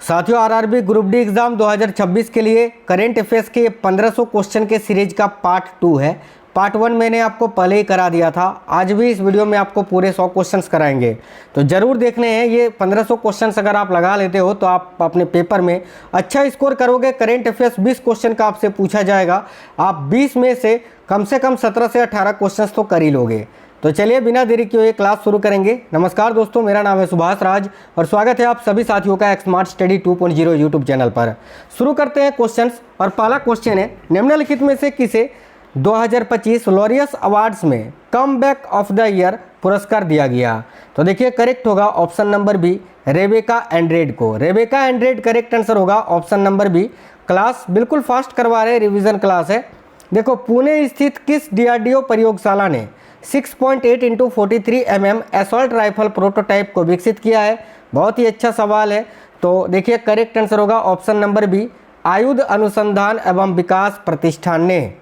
साथियों, RRB group D exam 2026 के लिए करेंट अफेयर्स के 1500 क्वेश्चन के सीरीज का पार्ट 2 है। पार्ट 1 मैंने आपको पहले ही करा दिया था। आज भी इस वीडियो में आपको पूरे 100 क्वेश्चंस कराएंगे, तो ज़रूर देखने हैं। ये 1500 क्वेश्चंस अगर आप लगा लेते हो तो आप अपने पेपर में अच्छा स्कोर करोगे। करेंट अफेयर्स 20 क्वेश्चन का आपसे पूछा जाएगा, आप 20 में से कम 17 से 18 क्वेश्चन तो कर ही लोगे। तो चलिए बिना देरी किए हुए क्लास शुरू करेंगे। नमस्कार दोस्तों, मेरा नाम है सुभाष राज और स्वागत है आप सभी साथियों का स्मार्ट स्टडी 2.0 यूट्यूब चैनल पर। शुरू करते हैं क्वेश्चंस। और पहला क्वेश्चन है, निम्नलिखित में से किसे 2025 लॉरियस अवार्ड्स में come back of the year पुरस्कार दिया गया? तो देखिए करेक्ट होगा ऑप्शन नंबर बी, रेबेका एंड्रेड को। रेबेका एंड्रेड करेक्ट आंसर होगा ऑप्शन नंबर बी। क्लास बिल्कुल फास्ट करवा रहे, रिवीजन क्लास है। देखो, पुणे स्थित किस डीआरडीओ प्रयोगशाला ने 6.8 × 43 mm असॉल्ट राइफल प्रोटोटाइप को विकसित किया है? बहुत ही अच्छा सवाल है। तो देखिए करेक्ट आंसर होगा ऑप्शन नंबर बी, आयुध अनुसंधान एवं विकास प्रतिष्ठान ने।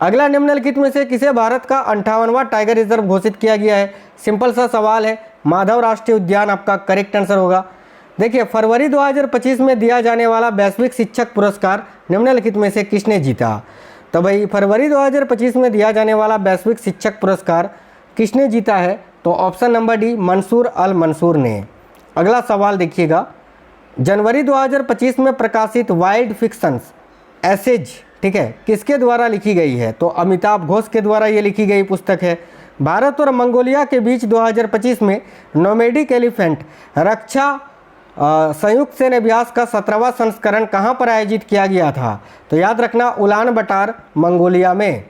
अगला, निम्नलिखित में से किसे भारत का 58वां टाइगर रिजर्व घोषित किया गया है? सिंपल सा सवाल है, माधव राष्ट्रीय उद्यान आपका करेक्ट आंसर होगा। देखिए, फरवरी 2025 में दिया जाने वाला वैश्विक शिक्षक पुरस्कार निम्नलिखित में से किसने जीता? तो भाई फरवरी 2025 में दिया जाने वाला वैश्विक शिक्षक पुरस्कार किसने जीता है? तो ऑप्शन नंबर डी, मंसूर अल मंसूर ने। अगला सवाल देखिएगा, जनवरी 2025 में प्रकाशित वाइल्ड फिक्शंस एसेज, ठीक है, किसके द्वारा लिखी गई है? तो अमिताभ घोष के द्वारा ये लिखी गई पुस्तक है। भारत और मंगोलिया के बीच 2025 में नोमैडिक एलिफेंट रक्षा संयुक्त सैन्य अभ्यास का 17वां संस्करण कहाँ पर आयोजित किया गया था? तो याद रखना, उलान बटार, मंगोलिया में।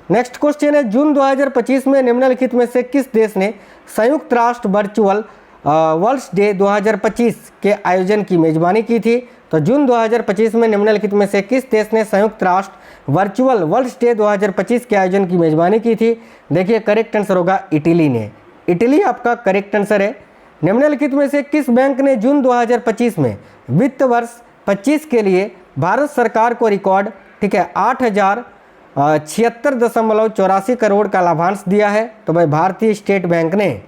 नेक्स्ट क्वेश्चन है, जून 2025 में निम्नलिखित में से किस देश ने संयुक्त राष्ट्र वर्चुअल वर्ल्ड डे 2025 के आयोजन की मेजबानी की थी? तो जून 2025 में निम्नलिखित में से किस देश ने संयुक्त राष्ट्र वर्चुअल वर्ल्ड डे 2025 के आयोजन की मेजबानी की थी? देखिए करेक्ट आंसर होगा इटली ने। इटली आपका करेक्ट आंसर है। निम्नलिखित में से किस बैंक ने जून 2025 में वित्त वर्ष 25 के लिए भारत सरकार को रिकॉर्ड, ठीक है, 8,076.84 करोड़ का लाभांश दिया है? तो भाई भारतीय स्टेट बैंक ने।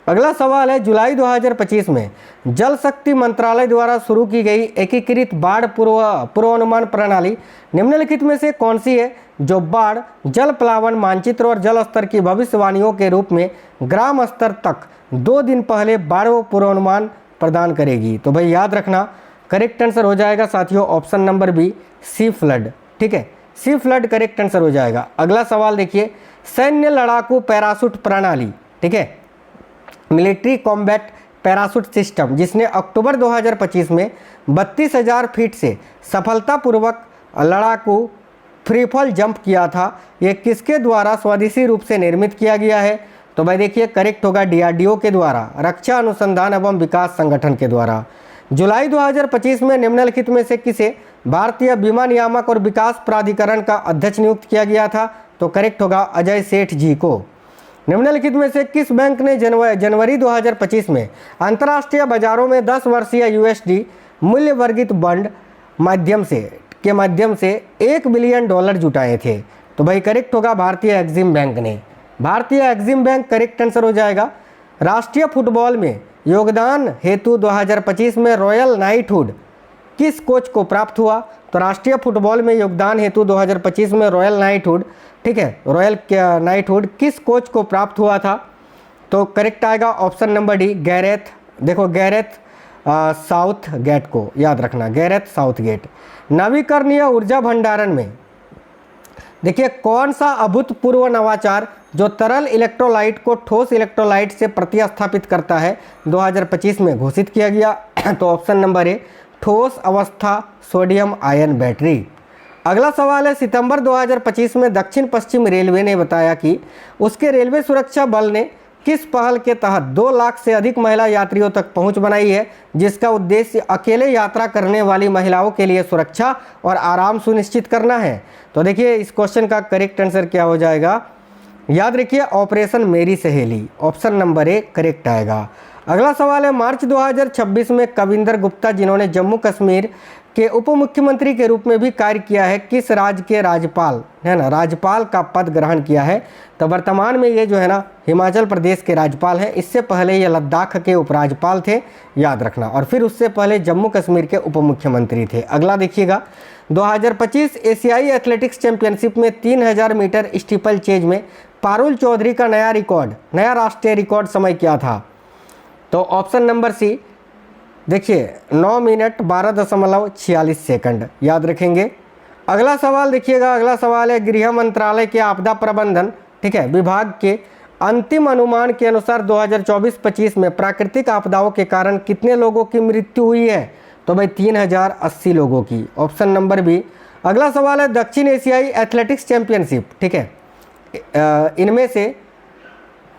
अगला सवाल है, जुलाई 2025 में जल शक्ति मंत्रालय द्वारा शुरू की गई एकीकृत बाढ़ पूर्वानुमान प्रणाली निम्नलिखित में से कौन सी है, जो बाढ़, जल प्लावन मानचित्र और जल स्तर की भविष्यवाणियों के रूप में ग्राम स्तर तक 2 दिन पहले बाढ़ पूर्वानुमान प्रदान करेगी? तो भाई याद रखना, करेक्ट आंसर हो जाएगा साथियों ऑप्शन नंबर बी, सी फ्लड, ठीक है, सी फ्लड करेक्ट आंसर हो जाएगा। अगला सवाल देखिए, सैन्य लड़ाकू पैराशूट प्रणाली, ठीक है, मिलिट्री कॉम्बैट पैराशूट सिस्टम, जिसने अक्टूबर 2025 में 32,000 फीट से सफलतापूर्वक लड़ाकू फ्रीफॉल जंप किया था, ये किसके द्वारा स्वदेशी रूप से निर्मित किया गया है? तो भाई देखिए करेक्ट होगा डीआरडीओ के द्वारा, रक्षा अनुसंधान एवं विकास संगठन के द्वारा। जुलाई 2025 में निम्नलिखित में से किसे भारतीय बीमा नियामक और विकास प्राधिकरण का अध्यक्ष नियुक्त किया गया था? तो करेक्ट होगा अजय सेठ जी को। निम्नलिखित में से किस बैंक ने जनवरी 2025 में अंतर्राष्ट्रीय बाजारों में 10 वर्षीय यूएसडी मूल्य वर्गित बॉन्ड माध्यम से $1 बिलियन जुटाए थे? तो भाई करेक्ट होगा भारतीय एग्जिम बैंक ने। भारतीय एग्जिम बैंक करेक्ट आंसर हो जाएगा। राष्ट्रीय फुटबॉल में योगदान हेतु 2025 में रॉयल नाइटहुड किस कोच को प्राप्त हुआ? तो राष्ट्रीय फुटबॉल में योगदान हेतु 2025 में रॉयल नाइटहुड, ठीक है, रॉयल नाइटहुड किस कोच को प्राप्त हुआ था? तो करेक्ट आएगा ऑप्शन नंबर डी, गैरेथ। देखो गैरेथ साउथगेट को याद रखना, गैरेथ साउथगेट। नवीकरणीय ऊर्जा भंडारण में देखिए कौन सा अभूतपूर्व नवाचार जो तरल इलेक्ट्रोलाइट को ठोस इलेक्ट्रोलाइट से प्रतिस्थापित करता है 2025 में घोषित किया गया? तो ऑप्शन नंबर ए, ठोस अवस्था सोडियम आयन बैटरी। अगला सवाल है, सितंबर 2025 में दक्षिण पश्चिम रेलवे ने बताया कि उसके रेलवे सुरक्षा बल ने किस पहल के तहत 2 लाख से अधिक महिला यात्रियों तक पहुंच बनाई है, जिसका उद्देश्य अकेले यात्रा करने वाली महिलाओं के लिए सुरक्षा और आराम सुनिश्चित करना है? तो देखिए इस क्वेश्चन का करेक्ट आंसर क्या हो जाएगा? याद रखिए ऑपरेशन मेरी सहेली, ऑप्शन नंबर ए करेक्ट आएगा। अगला सवाल है, मार्च 2026 में कविंदर गुप्ता जिन्होंने जम्मू कश्मीर के उप मुख्यमंत्री के रूप में भी कार्य किया है, किस राज्य के राज्यपाल है ना राज्यपाल का पद ग्रहण किया है? तो वर्तमान में ये जो है ना हिमाचल प्रदेश के राज्यपाल हैं। इससे पहले ये लद्दाख के उपराज्यपाल थे, याद रखना, और फिर उससे पहले जम्मू कश्मीर के उप मुख्यमंत्री थे। अगला देखिएगा, 2025 एशियाई एथलेटिक्स चैंपियनशिप में 3000 मीटर स्टीपल चेज में पारुल चौधरी का नया राष्ट्रीय रिकॉर्ड समय क्या था? तो ऑप्शन नंबर सी देखिए 9 मिनट 12.46 सेकंड, याद रखेंगे। अगला सवाल देखिएगा, अगला सवाल है, गृह मंत्रालय के आपदा प्रबंधन ठीक है विभाग के अंतिम अनुमान के अनुसार 2024-25 में प्राकृतिक आपदाओं के कारण कितने लोगों की मृत्यु हुई है? तो भाई 3080 लोगों की, ऑप्शन नंबर बी। अगला सवाल है, दक्षिण एशियाई एथलेटिक्स चैंपियनशिप ठीक है इनमें से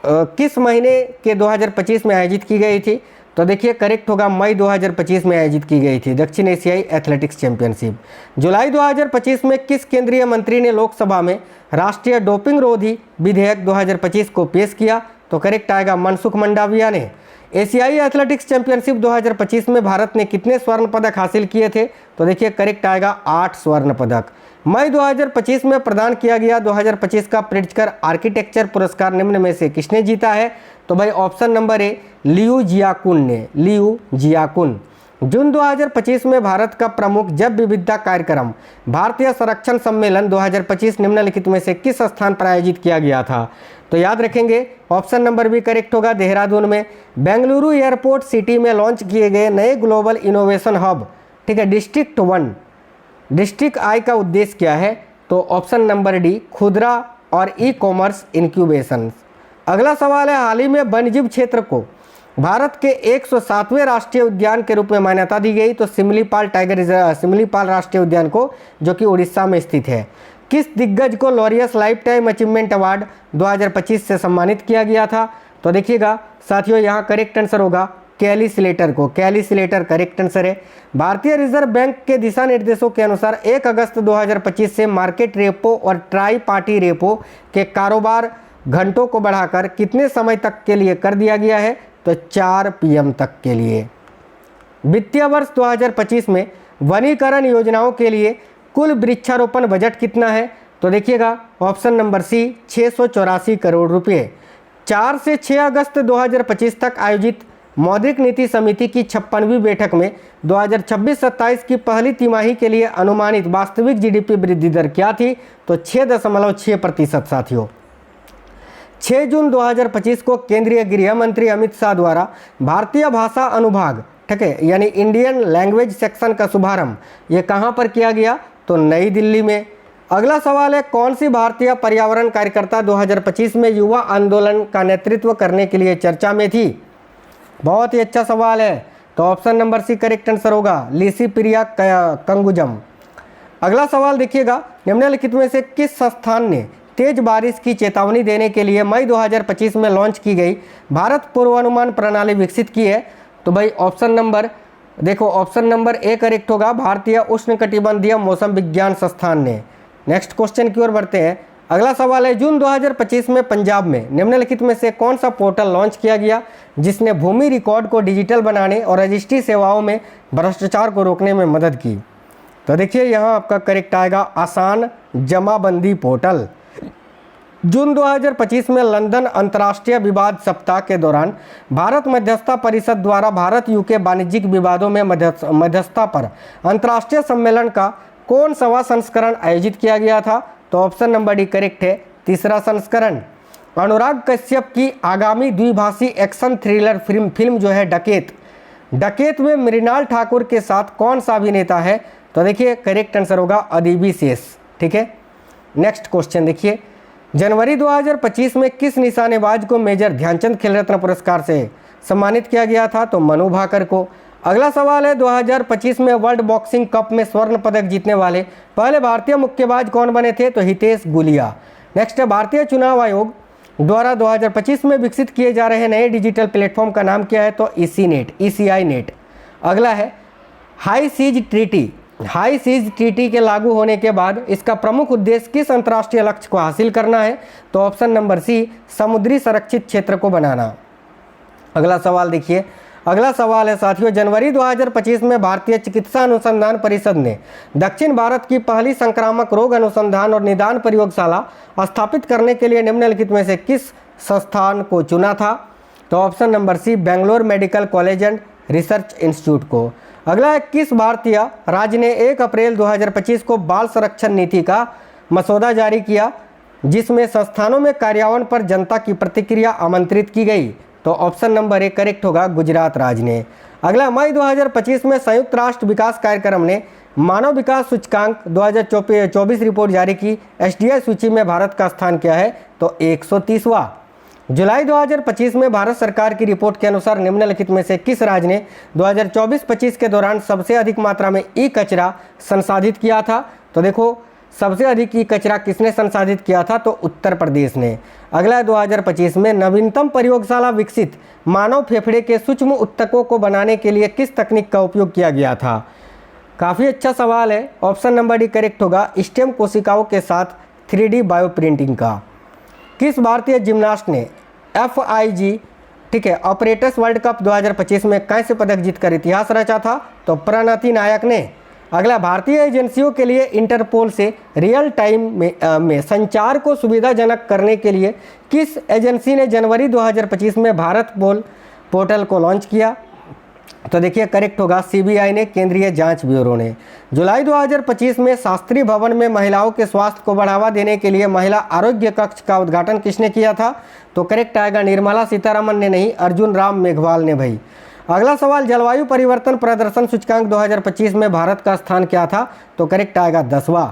किस महीने के 2025 में आयोजित की गई थी? तो देखिए करेक्ट होगा, मई 2025 में आयोजित की गई थी दक्षिण एशियाई एथलेटिक्स चैंपियनशिप। जुलाई 2025 में किस केंद्रीय मंत्री ने लोकसभा में राष्ट्रीय डोपिंग रोधी विधेयक 2025 को पेश किया? तो करेक्ट आएगा मनसुख मंडाविया ने। एशियाई एथलेटिक्स चैंपियनशिप 2025 में भारत ने कितने स्वर्ण पदक हासिल किए थे? तो देखिए करेक्ट आएगा 8 स्वर्ण पदक। मई 2025 में प्रदान किया गया 2025 का प्रिट्जकर आर्किटेक्चर पुरस्कार निम्न में से किसने जीता है? तो भाई ऑप्शन नंबर ए लियू जियाकुन ने, लियू जियाकुन। जून 2025 में भारत का प्रमुख जैव विविधता कार्यक्रम भारतीय संरक्षण सम्मेलन 2025 निम्नलिखित में से किस स्थान पर आयोजित किया गया था? तो याद रखेंगे ऑप्शन नंबर बी करेक्ट होगा, देहरादून में। बेंगलुरु एयरपोर्ट सिटी में लॉन्च किए गए नए ग्लोबल इनोवेशन हब ठीक है डिस्ट्रिक्ट आई का उद्देश्य क्या है? तो ऑप्शन नंबर डी खुदरा और ई कॉमर्स इंक्यूबेशन। अगला सवाल है, हाल ही में वन्यजीव क्षेत्र को भारत के 107वें राष्ट्रीय उद्यान के रूप में मान्यता दी गई। तो सिमलीपाल राष्ट्रीय उद्यान को, जो कि उड़ीसा में स्थित है। किस दिग्गज को Laureus life time achievement award 2025 से सम्मानित किया गया था? तो देखिएगा साथियों यहाँ करेक्ट आंसर होगा कैली स्लेटर को, कैली स्लेटर करेक्ट आंसर है। भारतीय रिजर्व बैंक के दिशा निर्देशों के अनुसार 1 अगस्त 2025 से मार्केट रेपो और ट्राई पार्टी रेपो के कारोबार घंटों को बढ़ाकर कितने समय तक के लिए कर दिया गया है? तो 4 PM तक के लिए। वित्तीय वर्ष 2025 में वनीकरण योजनाओं के लिए कुल वृक्षारोपण बजट कितना है? तो देखिएगा ऑप्शन नंबर सी 684 करोड़ रुपये। 4 से 6 अगस्त 2025 तक आयोजित मौद्रिक नीति समिति की 56वीं बैठक में 2026-27 की पहली तिमाही के लिए अनुमानित वास्तविक GDP वृद्धि दर क्या थी? तो 6.6% साथियों। 6 जून 2025 को केंद्रीय गृह मंत्री अमित शाह द्वारा भारतीय भाषा अनुभाग ठीक है यानी इंडियन लैंग्वेज सेक्शन का शुभारंभ ये कहाँ पर किया गया? तो नई दिल्ली में। अगला सवाल है, कौन सी भारतीय पर्यावरण कार्यकर्ता 2025 में युवा आंदोलन का नेतृत्व करने के लिए चर्चा में थी? बहुत ही अच्छा सवाल है। तो option number C correct answer होगा, लिसी प्रिया कंगुजम। अगला सवाल देखिएगा, निम्नलिखित में से किस संस्थान ने तेज बारिश की चेतावनी देने के लिए मई 2025 में लॉन्च की गई भारत पूर्वानुमान प्रणाली विकसित की है? तो भाई ऑप्शन नंबर ए करेक्ट होगा, भारतीय उष्णकटिबंधीय मौसम विज्ञान संस्थान ने। नेक्स्ट क्वेश्चन की ओर बढ़ते हैं। अगला सवाल है, जून 2025 में पंजाब में निम्नलिखित में से कौन सा पोर्टल लॉन्च किया गया जिसने भूमि रिकॉर्ड को डिजिटल बनाने और रजिस्ट्री सेवाओं में भ्रष्टाचार को रोकने में मदद की? तो देखिए यहाँ आपका करेक्ट आएगा आसान जमाबंदी पोर्टल। जून 2025 में लंदन अंतर्राष्ट्रीय विवाद सप्ताह के दौरान भारत मध्यस्थता परिषद द्वारा भारत यूके वाणिज्यिक विवादों में मध्यस्थता पर अंतर्राष्ट्रीय सम्मेलन का कौन सवा संस्करण आयोजित किया गया था? तो ऑप्शन नंबर डी करेक्ट है, 3रा संस्करण। अनुराग कश्यप की आगामी द्विभाषी एक्शन थ्रिलर फिल्म जो है डकैत में मृणाल ठाकुर के साथ कौन सा अभिनेता है? तो देखिए करेक्ट आंसर होगा अदिबी शेष। ठीक है, नेक्स्ट क्वेश्चन देखिए, जनवरी 2025 में किस निशानेबाज को मेजर ध्यानचंद खेल रत्न पुरस्कार से सम्मानित किया गया था? तो मनु भाकर को। अगला सवाल है, 2025 में वर्ल्ड बॉक्सिंग कप में स्वर्ण पदक जीतने वाले पहले भारतीय मुक्केबाज कौन बने थे? तो हितेश गुलिया। नेक्स्ट है, भारतीय चुनाव आयोग द्वारा 2025 में विकसित किए जा रहे नए डिजिटल प्लेटफॉर्म का नाम क्या है? तो ECI नेट। अगला है, हाई सीज ट्रीटी के लागू होने के बाद इसका प्रमुख उद्देश्य किस अंतर्राष्ट्रीय लक्ष्य को हासिल करना है? तो ऑप्शन नंबर सी समुद्री संरक्षित क्षेत्र को बनाना। अगला सवाल देखिए, अगला सवाल है साथियों, जनवरी 2025 में भारतीय चिकित्सा अनुसंधान परिषद ने दक्षिण भारत की पहली संक्रामक रोग अनुसंधान और निदान प्रयोगशाला स्थापित करने के लिए निम्नलिखित में से किस संस्थान को चुना था? तो option number C, Bangalore medical college and research institute को। अगला है, किस भारतीय राज्य ने 1 अप्रैल 2025 को बाल संरक्षण नीति का मसौदा जारी किया, जिसमें संस्थानों में कार्यान्वयन पर जनता की प्रतिक्रिया आमंत्रित की गई? तो ऑप्शन नंबर ए करेक्ट होगा, गुजरात राज्य ने। अगला, मई 2025 में संयुक्त राष्ट्र विकास कार्यक्रम ने मानव विकास सूचकांक 2024 रिपोर्ट जारी की। एसडीआई सूची में भारत का स्थान क्या है? तो 130वां। जुलाई 2025 में भारत सरकार की रिपोर्ट के अनुसार निम्नलिखित में से किस राज्य ने 2024-25 के दौरान सबसे अधिक मात्रा में ई कचरा संसाधित किया था? तो देखो, सबसे अधिक ई कचरा किसने संसाधित किया था? तो उत्तर प्रदेश ने। अगला, 2025 में नवीनतम प्रयोगशाला विकसित मानव फेफड़े के सूक्ष्म ऊतकों को बनाने के लिए किस तकनीक का उपयोग किया गया था? काफ़ी अच्छा सवाल है। ऑप्शन नंबर डी करेक्ट होगा, स्टेम कोशिकाओं के साथ 3D बायोप्रिंटिंग का। किस भारतीय जिम्नास्ट ने FIG ठीक है ऑपरेटर्स वर्ल्ड कप 2025 में कांस्य पदक जीतकर इतिहास रचा था? तो प्रणति नायक ने। अगला, भारतीय एजेंसियों के लिए इंटरपोल से रियल टाइम में संचार को सुविधाजनक करने के लिए किस एजेंसी ने जनवरी 2025 में भारत पोर्टल को लॉन्च किया? तो देखिए, करेक्ट होगा, CBI ने, केंद्रीय जांच ब्यूरो ने। जुलाई 2025 में शास्त्री भवन में महिलाओं के स्वास्थ्य को बढ़ावा देने के लिए महिला आरोग्य कक्ष का उद्घाटन किसने किया था? तो करेक्ट आएगा, निर्मला सीतारमण ने नहीं, अर्जुन राम मेघवाल ने भाई। अगला सवाल, जलवायु परिवर्तन प्रदर्शन सूचकांक 2025 में भारत का स्थान क्या था? तो करेक्ट आएगा 10वां।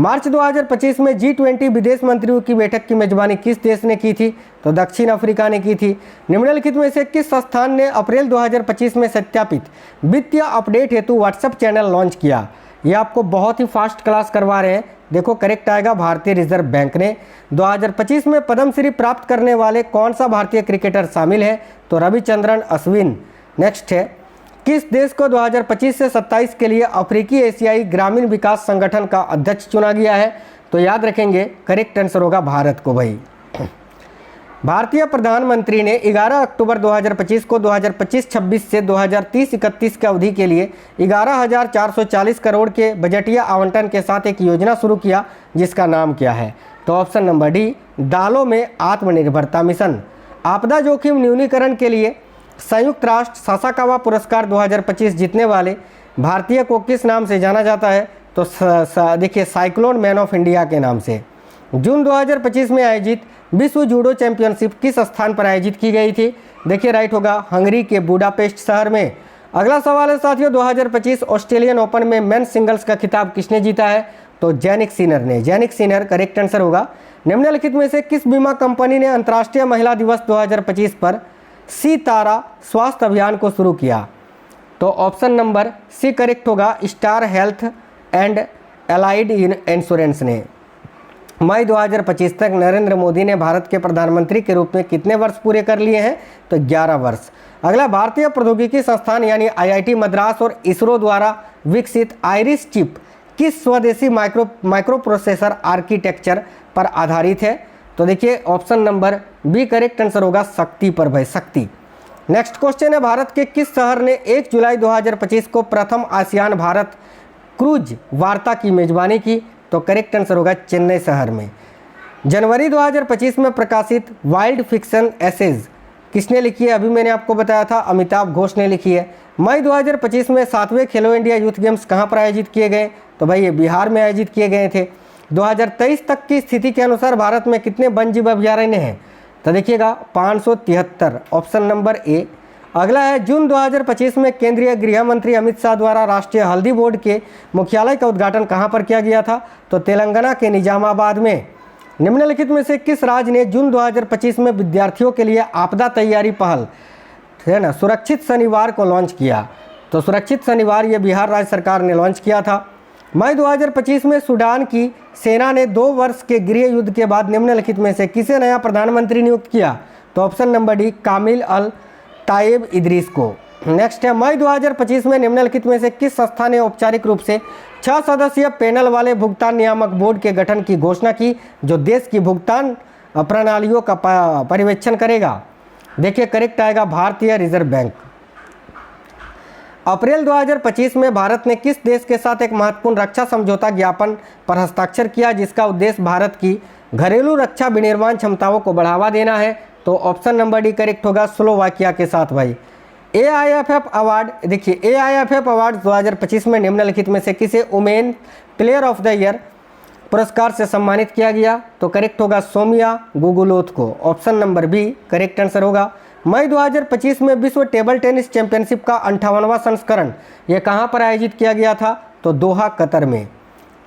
मार्च 2025 में G20 विदेश मंत्रियों की बैठक की मेजबानी किस देश ने की थी? तो दक्षिण अफ्रीका ने की थी। निम्नलिखित में से किस संस्थान ने अप्रैल 2025 में सत्यापित वित्तीय अपडेट हेतु व्हाट्सएप चैनल लॉन्च किया? ये आपको बहुत ही फास्ट क्लास करवा रहे हैं। देखो, करेक्ट आएगा, भारतीय रिजर्व बैंक ने। 2025 में पद्मश्री प्राप्त करने वाले कौन सा भारतीय क्रिकेटर शामिल है? तो रविचंद्रन अश्विन। नेक्स्ट है, किस देश को 2025 से 27 के लिए अफ्रीकी एशियाई ग्रामीण विकास संगठन का अध्यक्ष चुना गया है? तो याद रखेंगे, करेक्ट आंसर होगा भारत को भाई। भारतीय प्रधानमंत्री ने 11 अक्टूबर 2025 को 2025-26 से 2030-31 की अवधि के लिए 11,440 करोड़ के बजटीय आवंटन के साथ एक योजना शुरू किया, जिसका नाम क्या है? तो ऑप्शन नंबर डी, दालों में आत्मनिर्भरता मिशन। आपदा जोखिम न्यूनीकरण के लिए संयुक्त राष्ट्र सासाकावा पुरस्कार 2025 जीतने वाले भारतीय को किस नाम से जाना जाता है? तो देखिए, साइक्लोन मैन ऑफ इंडिया के नाम से। जून 2025 में आयोजित विश्व जूडो चैंपियनशिप किस स्थान पर आयोजित की गई थी? देखिए, राइट होगा, हंगरी के बुडापेस्ट शहर में। अगला सवाल है साथियों, 2025 ऑस्ट्रेलियन ओपन में मेंस सिंगल्स का खिताब किसने जीता है? तो जैनिक सिनर ने। जैनिक सिनर करेक्ट आंसर होगा। निम्नलिखित में से किस बीमा कंपनी ने अंतर्राष्ट्रीय महिला दिवस 2025 पर सितारा स्वास्थ्य अभियान को शुरू किया? तो ऑप्शन नंबर सी करेक्ट होगा, star health and allied insurance ने। मई 2025 तक नरेंद्र मोदी ने भारत के प्रधानमंत्री के रूप में कितने वर्ष पूरे कर लिए हैं? तो 11 वर्ष। अगला, भारतीय प्रौद्योगिकी संस्थान यानी IIT मद्रास और इसरो द्वारा विकसित आइरिस चिप किस स्वदेशी माइक्रो प्रोसेसर आर्किटेक्चर पर आधारित है? तो देखिए, option number B correct answer होगा, शक्ति पर भाई, शक्ति। नेक्स्ट क्वेश्चन है, भारत के किस शहर ने 1 जुलाई 2025 को प्रथम आसियान भारत क्रूज वार्ता की मेजबानी की? तो करेक्ट आंसर होगा, चेन्नई शहर में। जनवरी 2025 में प्रकाशित वाइल्ड फिक्शन एसेज किसने लिखी है? अभी मैंने आपको बताया था, अमिताभ घोष ने लिखी है। मई 2025 में 7वें खेलो इंडिया यूथ गेम्स कहाँ पर आयोजित किए गए? तो भाई ये बिहार में आयोजित किए गए थे। 2023 तक की स्थिति के अनुसार भारत में कितने वन्य जीव अभयारण्य हैं? तो देखिएगा 573, ऑप्शन नंबर ए। अगला है, जून 2025 में केंद्रीय गृह मंत्री अमित शाह द्वारा राष्ट्रीय हल्दी बोर्ड के मुख्यालय का उद्घाटन कहां पर किया गया था? तो तेलंगाना के निजामाबाद में। निम्नलिखित में से किस राज्य ने जून 2025 में विद्यार्थियों के लिए आपदा तैयारी पहल है ना सुरक्षित शनिवार को लॉन्च किया? तो सुरक्षित शनिवार ये बिहार राज्य सरकार ने लॉन्च किया था। मई 2025 में सूडान की सेना ने 2 वर्ष के गृह युद्ध के बाद निम्नलिखित में से किसे नया प्रधानमंत्री नियुक्त किया? तो ऑप्शन नंबर डी, कामिल अल ताइब इदरीस को। नेक्स्ट है, मई 2025 में निम्नलिखित में से किस संस्था ने औपचारिक रूप से 6 सदस्यीय पैनल वाले भुगतान नियामक बोर्ड के गठन की घोषणा की, जो देश की भुगतान प्रणालियों का पर्यवेक्षण करेगा? देखिए करेक्ट आएगा भारतीय रिजर्व बैंक। अप्रैल 2025 में भारत ने किस देश के साथ एक महत्वपूर्ण रक्षा समझौता ज्ञापन पर हस्ताक्षर किया जिसका उद्देश्य भारत की घरेलू रक्षा विनिर्माण क्षमताओं को बढ़ावा देना है? तो ऑप्शन नंबर डी करेक्ट होगा, स्लोवाकिया के साथ भाई। AIFF अवार्ड, देखिए AIFF अवार्ड 2025 में निम्नलिखित में से किसे women player of the year पुरस्कार से सम्मानित किया गया? तो करेक्ट होगा सोमिया गुगुलोथ को, option number B correct answer होगा। मई 2025 में विश्व टेबल टेनिस चैंपियनशिप का 58वां संस्करण ये कहाँ पर आयोजित किया गया था? तो दोहा कतर में।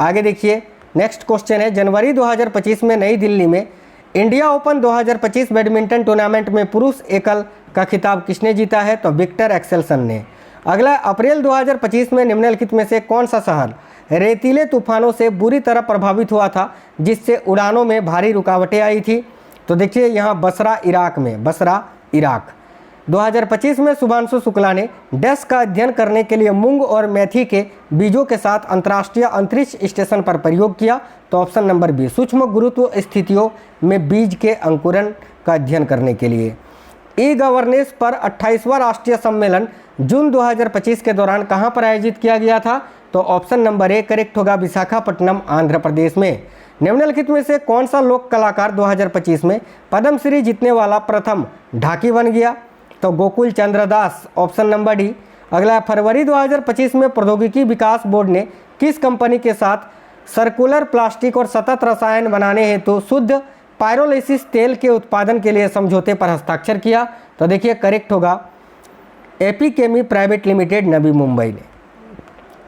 आगे देखिए नेक्स्ट क्वेश्चन है, जनवरी 2025 में नई दिल्ली में इंडिया ओपन 2025 बैडमिंटन टूर्नामेंट में पुरुष एकल का खिताब किसने जीता है? तो विक्टर एक्सेल्सन ने। अगला, अप्रैल 2025 में निम्नलिखित में से कौन सा शहर रेतीले तूफानों से बुरी तरह प्रभावित हुआ था जिससे उड़ानों में भारी रुकावटें आई थी? तो देखिए यहाँ बसरा इराक में, बसरा इराक। 2025 में शुभांशु शुक्ला ने डैश का अध्ययन करने के लिए मूंग और मेथी के बीजों के साथ अंतर्राष्ट्रीय अंतरिक्ष स्टेशन पर प्रयोग किया? तो ऑप्शन नंबर बी सूक्ष्म गुरुत्व स्थितियों में बीज के अंकुरण का अध्ययन करने के लिए। ई गवर्नेंस पर 28वां राष्ट्रीय सम्मेलन जून 2025 के दौरान कहां पर आयोजित किया गया था? तो ऑप्शन नंबर ए करेक्ट होगा, विशाखापट्टनम आंध्र प्रदेश में। निम्नलिखित में से कौन सा लोक कलाकार 2025 में पद्मश्री जीतने वाला प्रथम ढाकी बन गया? तो गोकुल चंद्र दास, ऑप्शन नंबर डी। अगला, फरवरी 2025 में प्रौद्योगिकी विकास बोर्ड ने किस कंपनी के साथ सर्कुलर प्लास्टिक और सतत रसायन बनाने हेतु शुद्ध पायरोलिसिस तेल के उत्पादन के लिए समझौते पर हस्ताक्षर किया? तो देखिए करेक्ट होगा, एपी केमी प्राइवेट लिमिटेड नवी मुंबई ने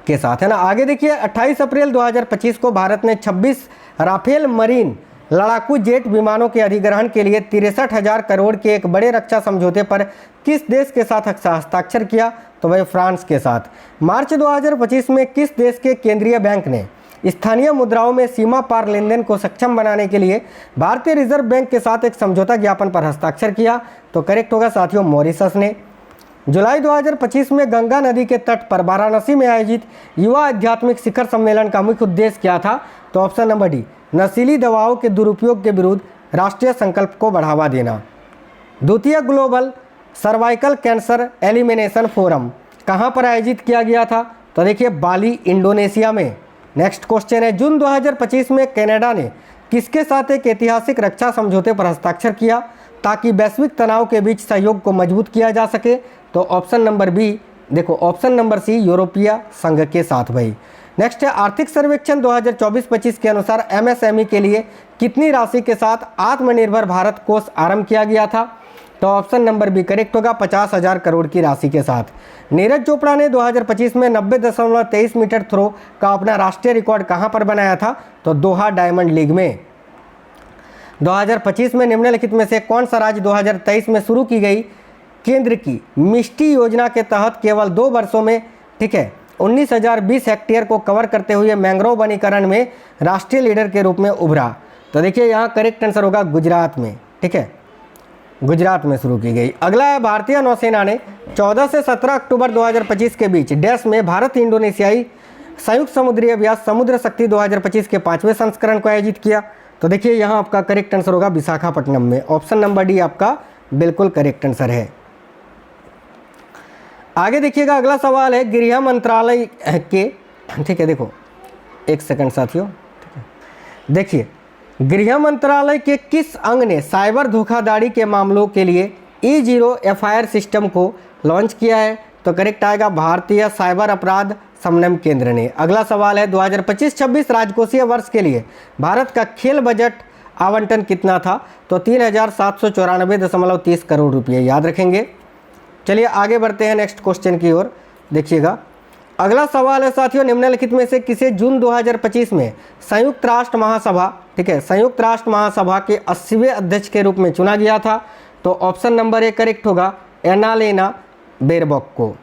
के साथ, है ना। आगे देखिए 28 अप्रैल 2025 को भारत ने 26 राफेल मरीन लड़ाकू जेट विमानों के अधिग्रहण के लिए 63,000 करोड़ के एक बड़े रक्षा समझौते पर किस देश के साथ हस्ताक्षर किया? तो वह फ्रांस के साथ। मार्च 2025 में किस देश के केंद्रीय बैंक ने स्थानीय मुद्राओं में सीमा पार लेनदेन को सक्षम बनाने के लिए भारतीय रिजर्व बैंक के साथ एक समझौता ज्ञापन पर हस्ताक्षर किया? तो करेक्ट होगा साथियों, मॉरिशस ने। जुलाई 2025 में गंगा नदी के तट पर वाराणसी में आयोजित युवा आध्यात्मिक शिखर सम्मेलन का मुख्य उद्देश्य क्या था? तो ऑप्शन नंबर डी नशीली दवाओं के दुरुपयोग के विरुद्ध राष्ट्रीय संकल्प को बढ़ावा देना। द्वितीय global cervical cancer elimination forum कहां पर आयोजित किया गया था? तो देखिए बाली, इंडोनेशिया में। नेक्स्ट क्वेश्चन है, जून 2025 में कनाडा ने किसके साथ एक ऐतिहासिक रक्षा समझौते पर हस्ताक्षर किया ताकि वैश्विक तनाव के बीच सहयोग को मजबूत किया जा सके? तो ऑप्शन नंबर बी, देखो ऑप्शन नंबर सी यूरोपीय संघ के साथ भाई। नेक्स्ट है, आर्थिक सर्वेक्षण 2024-25 के अनुसार एमएसएमई के लिए कितनी राशि के साथ आत्मनिर्भर भारत कोष आरंभ किया गया था? तो ऑप्शन नंबर बी करेक्ट होगा, 50,000 करोड़ की राशि के साथ। नीरज चोपड़ा ने 2025 में 90.23 मीटर थ्रो का अपना राष्ट्रीय रिकॉर्ड कहां पर बनाया था? तो दोहा डायमंड लीग में। 2025 में निम्नलिखित में से कौन सा राज्य 2023 में शुरू की गई केंद्र की मिष्टी योजना के तहत केवल 2 वर्षों में, ठीक है, 19,020 हेक्टेयर को कवर करते हुए मैंग्रोव वनीकरण में राष्ट्रीय लीडर के रूप में उभरा? तो देखिए यहाँ करेक्ट आंसर होगा गुजरात में, ठीक है, गुजरात में शुरू की गई। अगला है, भारतीय नौसेना ने 14 से 17 अक्टूबर 2025 के बीच डैश में भारत इंडोनेशियाई संयुक्त समुद्री अभ्यास समुद्र शक्ति 2025 के 5वें संस्करण को आयोजित किया? तो देखिए यहाँ आपका करेक्ट आंसर होगा विशाखापट्टनम में, ऑप्शन नंबर डी आपका बिल्कुल करेक्ट आंसर है। आगे देखिएगा अगला सवाल है, गृह मंत्रालय के, ठीक है, देखो एक सेकंड साथियों, ठीक है, देखिए गृह मंत्रालय के किस अंग ने साइबर धोखाधड़ी के मामलों के लिए E0 FIR सिस्टम को लॉन्च किया है? तो करेक्ट आएगा भारतीय साइबर अपराध समन्वय केंद्र ने। अगला सवाल है, 2025-26 राजकोषीय वर्ष के लिए भारत का खेल बजट आवंटन कितना था? तो 3,794.30 करोड़ रुपये, याद रखेंगे। चलिए आगे बढ़ते हैं नेक्स्ट क्वेश्चन की ओर। देखिएगा अगला सवाल है साथियों, निम्नलिखित में से किसे जून 2025 में संयुक्त राष्ट्र महासभा, ठीक है, संयुक्त राष्ट्र महासभा के 80वें अध्यक्ष के रूप में चुना गया था? तो ऑप्शन नंबर ए करेक्ट होगा, एनालेना बेरबॉक को।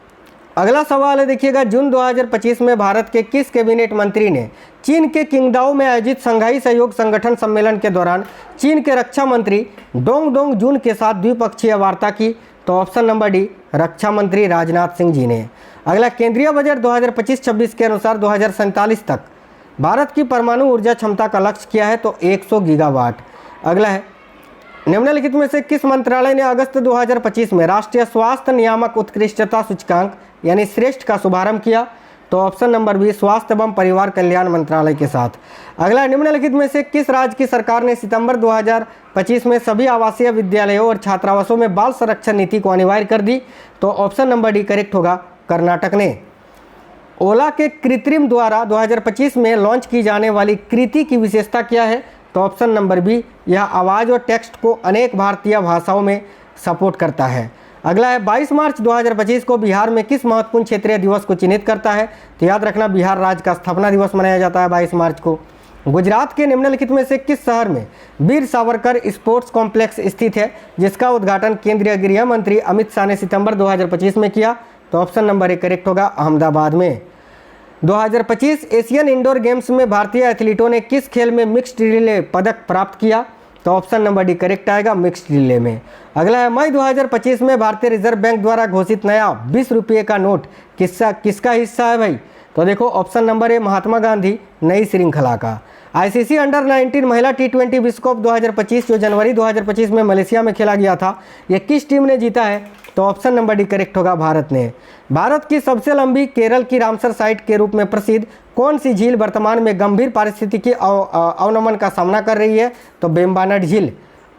अगला सवाल है, देखिएगा जून 2025 में भारत के किस कैबिनेट मंत्री ने चीन के किंगडाओ में आयोजित शंघाई सहयोग संगठन सम्मेलन के दौरान चीन के रक्षा मंत्री डोंग जून के साथ द्विपक्षीय वार्ता की? तो ऑप्शन नंबर डी रक्षा मंत्री राजनाथ सिंह जी ने। अगला, केंद्रीय बजट 2025-26 के अनुसार 2047 तक भारत की परमाणु ऊर्जा क्षमता का लक्ष्य किया है? तो 100 गीगावाट। अगला है, निम्नलिखित में से किस मंत्रालय ने अगस्त 2025 में राष्ट्रीय स्वास्थ्य नियामक उत्कृष्टता सूचकांक यानी श्रेष्ठ का शुभारंभ किया? तो ऑप्शन नंबर बी स्वास्थ्य एवं परिवार कल्याण मंत्रालय के साथ। अगला, निम्नलिखित में से किस राज्य की सरकार ने सितंबर 2025 में सभी आवासीय विद्यालयों और छात्रावासों में बाल संरक्षण नीति को अनिवार्य कर दी? तो ऑप्शन नंबर डी करेक्ट होगा, कर्नाटक ने। ओला के कृत्रिम द्वारा 2025 में लॉन्च की जाने वाली कृति की विशेषता क्या है? तो ऑप्शन नंबर बी, यह आवाज़ और टेक्स्ट को अनेक भारतीय भाषाओं में सपोर्ट करता है। अगला है 22 मार्च 2025 को बिहार में किस महत्वपूर्ण क्षेत्रीय दिवस को चिन्हित करता है? तो याद रखना, बिहार राज्य का स्थापना दिवस मनाया जाता है 22 मार्च को। गुजरात के निम्नलिखित में से किस शहर में वीर सावरकर स्पोर्ट्स कॉम्प्लेक्स स्थित है, जिसका उद्घाटन केंद्रीय गृह मंत्री अमित शाह ने सितंबर 2025 में किया? तो ऑप्शन नंबर ए करेक्ट होगा, अहमदाबाद में। 2025 एशियन इंडोर गेम्स में भारतीय एथलीटों ने किस खेल में मिक्स्ड रिले पदक प्राप्त किया? तो ऑप्शन नंबर डी करेक्ट आएगा, मिक्स्ड रिले में। अगला है मई 2025 में भारतीय रिजर्व बैंक द्वारा घोषित नया 20 रुपये का नोट किसका हिस्सा है भाई? तो देखो option number A Mahatma Gandhi नई श्रृंखला का। आईसीसी अंडर 19 महिला T20 विश्व कप 2025 जो जनवरी 2025 में मलेशिया में खेला गया था, यह किस टीम ने जीता है? तो ऑप्शन नंबर डी करेक्ट होगा, भारत ने। भारत की सबसे लंबी केरल की रामसर साइट के रूप में प्रसिद्ध कौन सी झील वर्तमान में गंभीर पारिस्थितिकी अवनमन का सामना कर रही है? तो वेम्बनाड झील।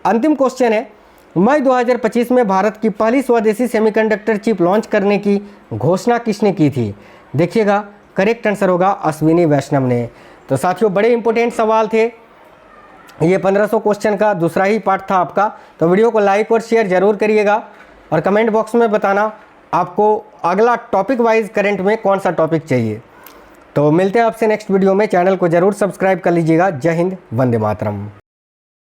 अंतिम क्वेश्चन है, मई 2025 में भारत की पहली स्वदेशी सेमीकंडक्टर चिप लॉन्च करने की घोषणा किसने की थी? देखिएगा, करेक्ट आंसर होगा अश्विनी वैष्णव ने। तो साथियों, बड़े इंपॉर्टेंट सवाल थे, ये 1500 क्वेश्चन का दूसरा ही पार्ट था आपका। तो वीडियो को लाइक और शेयर जरूर करिएगा और कमेंट बॉक्स में बताना आपको अगला टॉपिक वाइज करंट में कौन सा टॉपिक चाहिए। तो मिलते हैं आपसे नेक्स्ट वीडियो में। चैनल को जरूर सब्सक्राइब कर लीजिएगा। जय हिंद, वंदे मातरम।